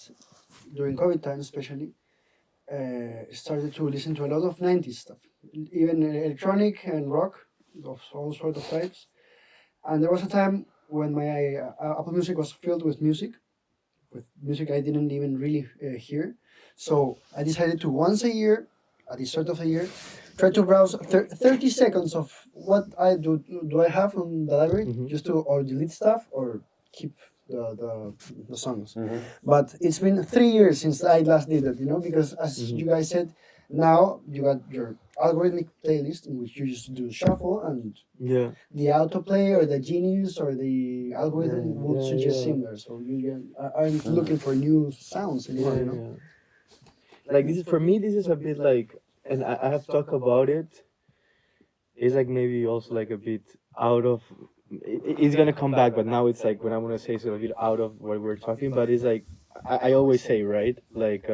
during COVID time especially, started to listen to a lot of 90s stuff, even electronic and rock of all sort of types. And there was a time when my Apple Music was filled with music I didn't even really hear. So I decided to once a year, at the start of the year, try to browse 30 seconds of what I do I have on the library, just to or delete stuff or keep the songs. Mm-hmm. But it's been 3 years since I last did that, because as Mhm. you guys said, now you got your algorithmic playlist in which you just do shuffle, and Yeah. the autoplay or the genius or the algorithm Yeah, will yeah, suggest yeah. similar. So aren't looking for new sounds anymore, Yeah, yeah. Like this is for me. This is a bit like, and I have talked about it. It's like maybe also like a bit out of. It's gonna come back, but now it's like when I want to say it's a bit out of what we're talking. But it's like I always say, right? Like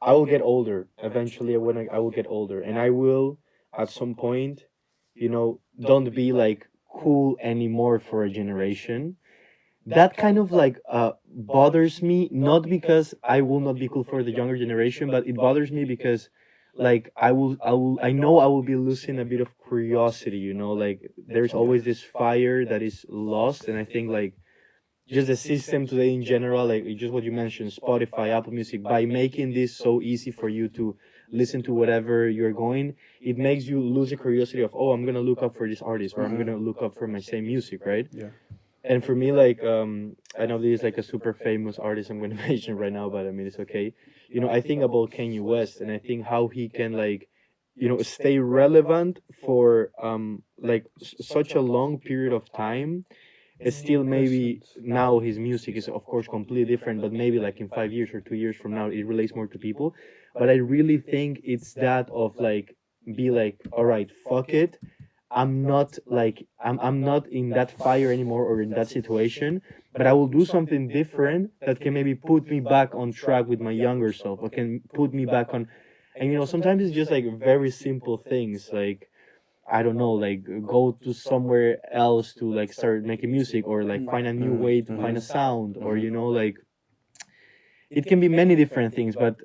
I will get older eventually. When I will get older, and I will at some point, don't be like cool anymore for a generation. That kind of like bothers me, not because I will not be cool for the younger generation, but it bothers me because like I know I will be losing a bit of curiosity, like there's always this fire that is lost. And I think like just the system today in general, like just what you mentioned, Spotify, Apple Music, by making this so easy for you to listen to whatever you're going, it makes you lose the curiosity of, oh, I'm gonna look up for this artist, or I'm gonna look up for my same music, right? Yeah. And for me, like I know this is like a super famous artist I'm going to mention right now, but I mean it's okay. I think about Kanye West, and I think how he can like stay relevant for like such a long period of time. It's still maybe now his music is of course completely different, but maybe like in 5 years or 2 years from now it relates more to people. But I really think it's that of like be like, all right, fuck it, I'm not in that fire anymore or in that situation, but I will do something different that can maybe put me back on track with my younger self, or can put me back on. And sometimes it's just like very simple things, like I don't know, like go to somewhere else to like start making music, or like find a new way to find a sound, or like it can be many different things. But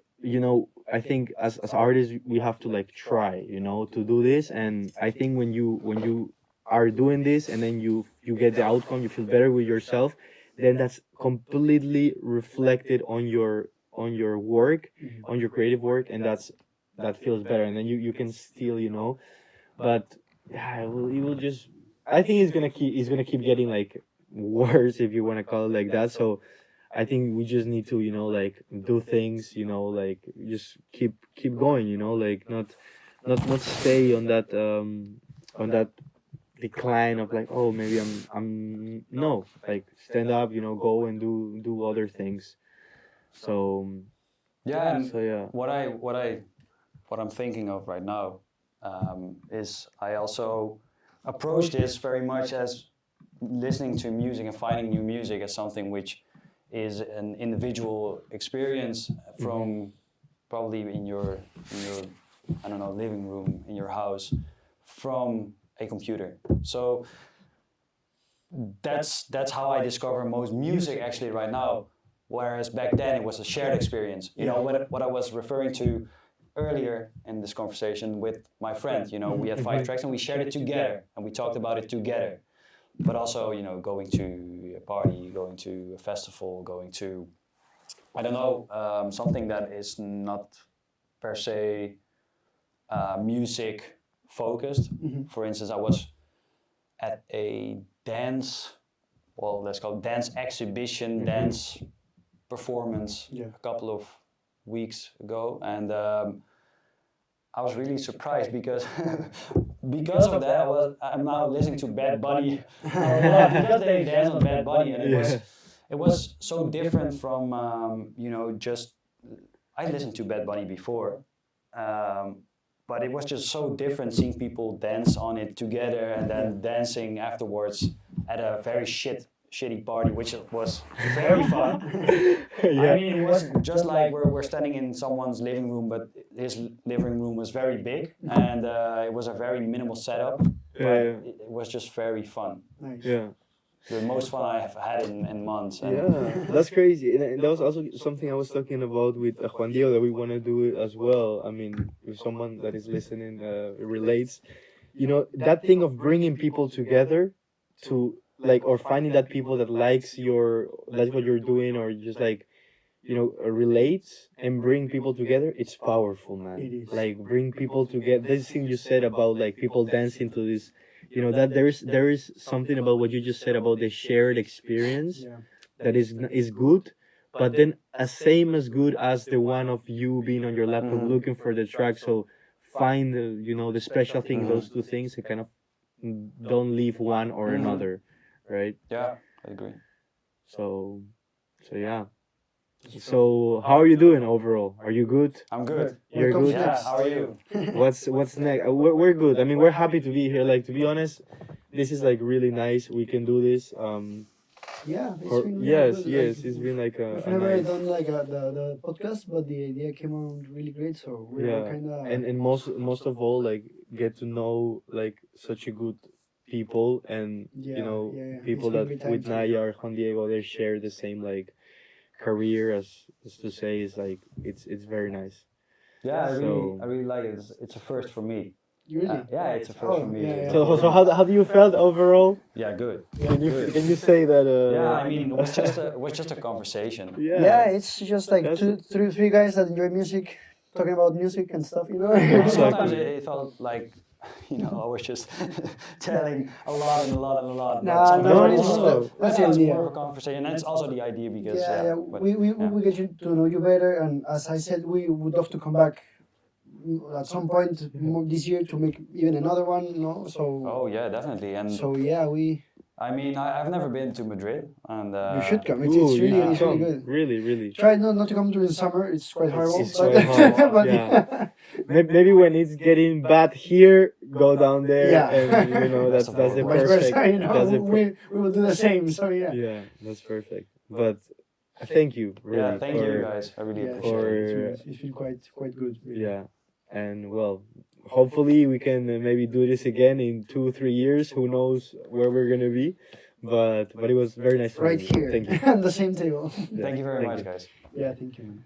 I think as artists we have to like try to do this. And I think when you are doing this, and then you get the outcome, you feel better with yourself, then that's completely reflected on your work, on your creative work, and that feels better. And then you can still but yeah, it will just, I think it's gonna keep getting like worse, if you want to call it like that. So I think we just need to, like do things, like just keep going, like not stay on that decline of like, oh, maybe I'm no, like stand up, go and do other things. So Yeah, and so yeah. what I'm thinking of right now is I also approach this very much as listening to music and finding new music as something which is an individual experience from probably in your I don't know, living room in your house from a computer. So that's how I discover most music actually right now. Whereas back then it was a shared experience. You know what I was referring to earlier in this conversation with my friend. You know, we had 5 tracks and we shared it together and we talked about it together. But also, you know, going to a party, going to a festival, going to, I don't know, something that is not per se music focused. For instance, I was at a dance, well, let's call it dance exhibition, dance performance a couple of weeks ago, and I was really surprised because because of that I'm now listening to Bad Bunny a lot because they dance on Bad Bunny, and it was so different from you know, just I listened to Bad Bunny before, but it was just so different seeing people dance on it together and then dancing afterwards at a very shitty party, which was very fun. I mean, it was just like we're standing in someone's living room, but his living room was very big, and it was a very minimal setup, but it was just very fun. Nice. Yeah. The most fun I have had in months. And Yeah, that's crazy. And that was also something I was talking about with Juan Diego, that we want to do it as well. I mean, if someone that is listening relates, that thing of bringing people together to like, or finding that people that likes what you're doing, or just like, relates and bring people together. It's powerful, man. It is. Like bring people together. This thing you said about like people dancing to this, that there is something about what you just said about the shared experience Yeah. that is good, but then as same as good as the one of you being on your laptop looking for the track. So find the, you know, the special thing in those two things and kind of don't leave one or another, right? Yeah, I agree. So yeah. So how are you doing overall? Are you good? I'm good. You're What comes good. Yeah, next? how are you? What's next? We're good. I mean, we're happy to be here. Like, to be honest, this is like really nice. We can do this. Yeah, it's For been really yes, good. yes, Like, it's been like we've a never nice. done like the podcast, but the idea came out really great. So we're Yeah, kind of and most of all, like, get to know like such a good people, and you yeah, know, yeah, yeah. people It's been that great with times. Yeah. Naya or Juan Diego, they share the same like career, as to say, is like it's very nice. Yeah, So I really like it. It's a first for me. You really? Yeah, it's a first Oh, for me. yeah, yeah. so how do you felt overall? Yeah, good. Can you say that? Yeah, I mean, it was just a conversation. Yeah, it's just like That's two, three guys that enjoy music, talking about music and stuff. You know. Sometimes it felt like, I was just telling a lot and a lot and a lot. Nah, Sometimes no, it's it's also, just that's the it's idea. more of a conversation, and it's also the idea because Yeah. but, We get you to know you better, and as I said, we would love to come back at some point this year to make even another one. No, so Oh yeah, definitely. And so yeah, I mean, I've never been to Madrid, and you should come. Ooh, It's you really should it's really come. good. Really. Try not to come during summer. It's quite horrible. It's but quite hard. but Yeah. Maybe when it's getting bad here, go down there, Yeah. and you know that's the vice perfect. versa, you know, That's the we will do the same. So yeah. yeah, that's perfect. But thank you, really, yeah, thank for you guys. I really Yeah, appreciate it. it's been quite good. Really. yeah, and well, hopefully we can maybe do this again in 2 3 years. Who knows where we're gonna be, but it was very nice to Right meet you. here Thank you. at the same table. Yeah, Thank you very thank much, you. guys. Yeah, thank you, man.